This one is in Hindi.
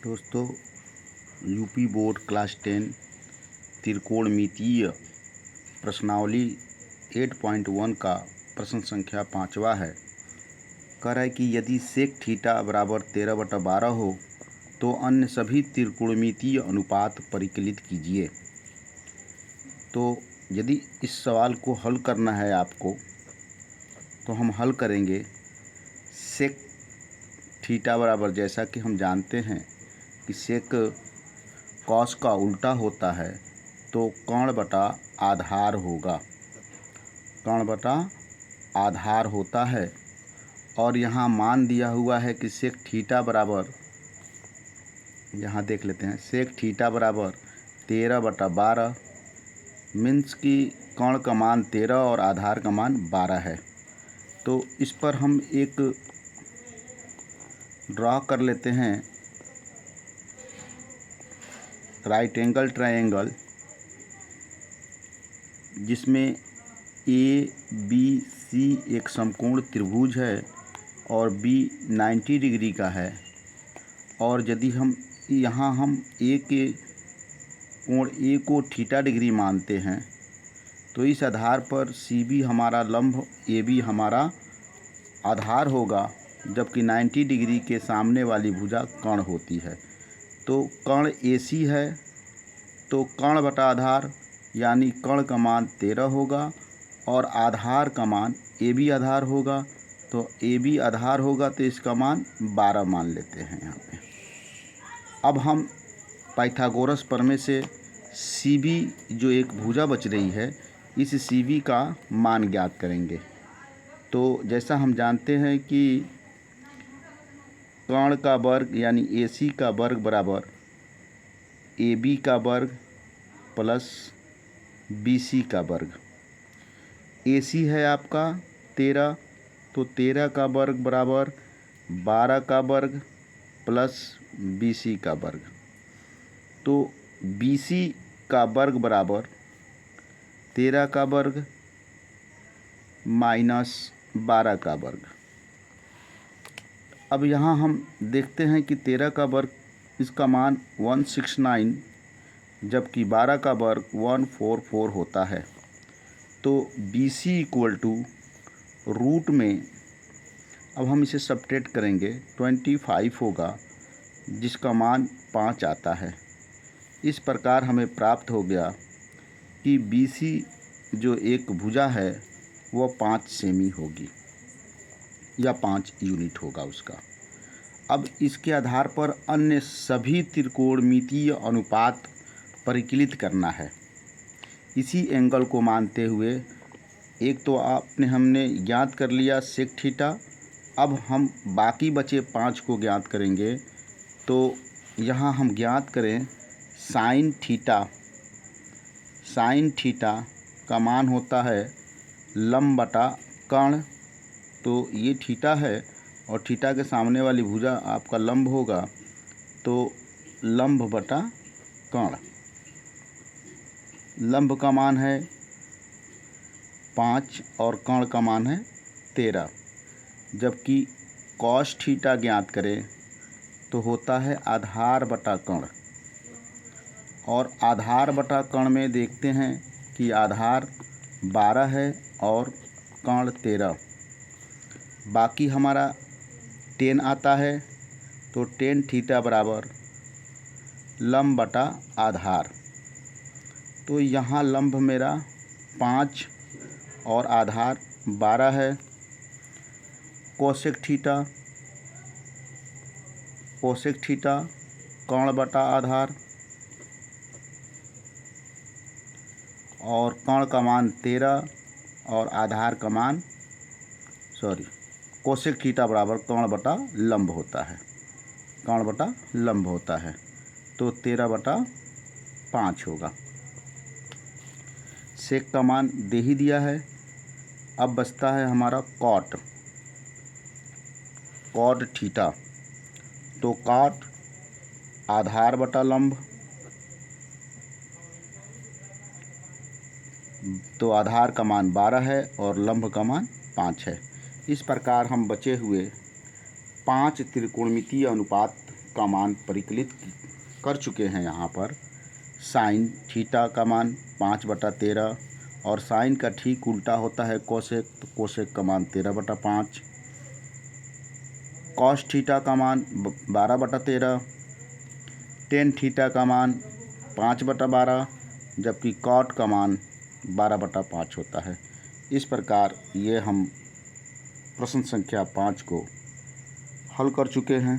दोस्तों, यूपी बोर्ड क्लास 10 त्रिकोणमितीय प्रश्नावली 8.1 का प्रश्न संख्या 5वां है। कह रहा है कि यदि सेक थीटा बराबर 13/12 हो तो अन्य सभी त्रिकोणमितीय अनुपात परिकलित कीजिए। तो यदि इस सवाल को हल करना है आपको, तो हम हल करेंगे सेक थीटा बराबर, जैसा कि हम जानते हैं कि सेक कॉस का उल्टा होता है, तो कर्ण बटा आधार होगा। कर्ण बटा आधार होता है और यहाँ मान दिया हुआ है कि सेक थीटा बराबर, यहाँ देख लेते हैं, सेक थीटा बराबर 13/12 मीन्स कि कर्ण का मान 13 और आधार का मान 12 है। तो इस पर हम एक ड्रा कर लेते हैं राइट एंगल ट्रायंगल, जिसमें ए बी सी एक समकोण त्रिभुज है और बी 90 डिग्री का है। और यदि हम यहाँ ए के कोण ए को थीटा डिग्री मानते हैं, तो इस आधार पर सी बी हमारा लंब, ए बी हमारा आधार होगा, जबकि 90 डिग्री के सामने वाली भुजा कर्ण होती है। तो कर्ण ए सी है, तो कर्ण बटा आधार यानी कर्ण का मान 13 होगा और आधार का मान ए बी आधार होगा। तो ए बी आधार होगा तो इसका मान 12 मान लेते हैं यहाँ पे। अब हम पाइथागोरस प्रमेय से सी बी जो एक भुजा बच रही है, इस सी बी का मान ज्ञात करेंगे। तो जैसा हम जानते हैं कि कर्ण का वर्ग यानी ए सी का वर्ग बराबर ए बी का वर्ग प्लस बी सी का वर्ग। ए सी है आपका 13, तो 13 का वर्ग बराबर 12 का वर्ग प्लस बी सी का वर्ग। तो बी सी का वर्ग बराबर 13 का वर्ग माइनस 12 का वर्ग। अब यहाँ हम देखते हैं कि 13 का वर्ग, इसका मान 169, जबकि 12 का वर्ग 144 होता है। तो B C equal to root में, अब हम इसे सब्ट्रैक्ट करेंगे, 25 होगा, जिसका मान 5 आता है। इस प्रकार हमें प्राप्त हो गया कि बी सी जो एक भुजा है वह 5 सेमी होगी या 5 यूनिट होगा उसका। अब इसके आधार पर अन्य सभी त्रिकोणमितीय अनुपात परिकलित करना है। इसी एंगल को मानते हुए एक तो हमने ज्ञात कर लिया सेक थीटा। अब हम बाकी बचे 5 को ज्ञात करेंगे। तो यहाँ हम ज्ञात करें साइन थीटा। साइन थीटा का मान होता है लंब बटा कर्ण। तो ये थीटा है और थीटा के सामने वाली भुजा आपका लंब होगा, तो लंब बटा कर्ण। लंब का मान है 5 और कर्ण का मान है 13। जबकि कॉस थीटा ज्ञात करें तो होता है आधार बटा कर्ण। और आधार बटा कर्ण में देखते हैं कि आधार 12 है और कर्ण 13। बाकी हमारा 10 आता है, तो 10 थीटा बराबर लंब बटा आधार। तो यहाँ लंब मेरा 5 और आधार 12 है। कोसेक थीटा, कोसेक थीटा कर्ण बटा आधार और कर्ण का मान 13 और आधार का मान कोसेक थीटा बराबर कर्ण बटा लंब होता है। कर्ण बटा लंब होता है, तो 13/5 होगा। सेक का मान दे ही दिया है। अब बचता है हमारा कॉट थीटा। तो कॉट आधार बटा लंब, तो आधार का मान 12 है और लंब का मान 5 है। इस प्रकार हम बचे हुए 5 त्रिकोणमितीय अनुपात का मान परिकलित कर चुके हैं यहाँ पर। साइन थीटा का मान 5/13 और साइन का ठीक उल्टा होता है कोसेक, तो कोसेक का मान 13/5। कॉस थीटा का मान 12/13। टेन थीटा का मान 5/12, जबकि कॉट का मान 12/5 होता है। इस प्रकार ये हम प्रश्न संख्या 5 को हल कर चुके हैं।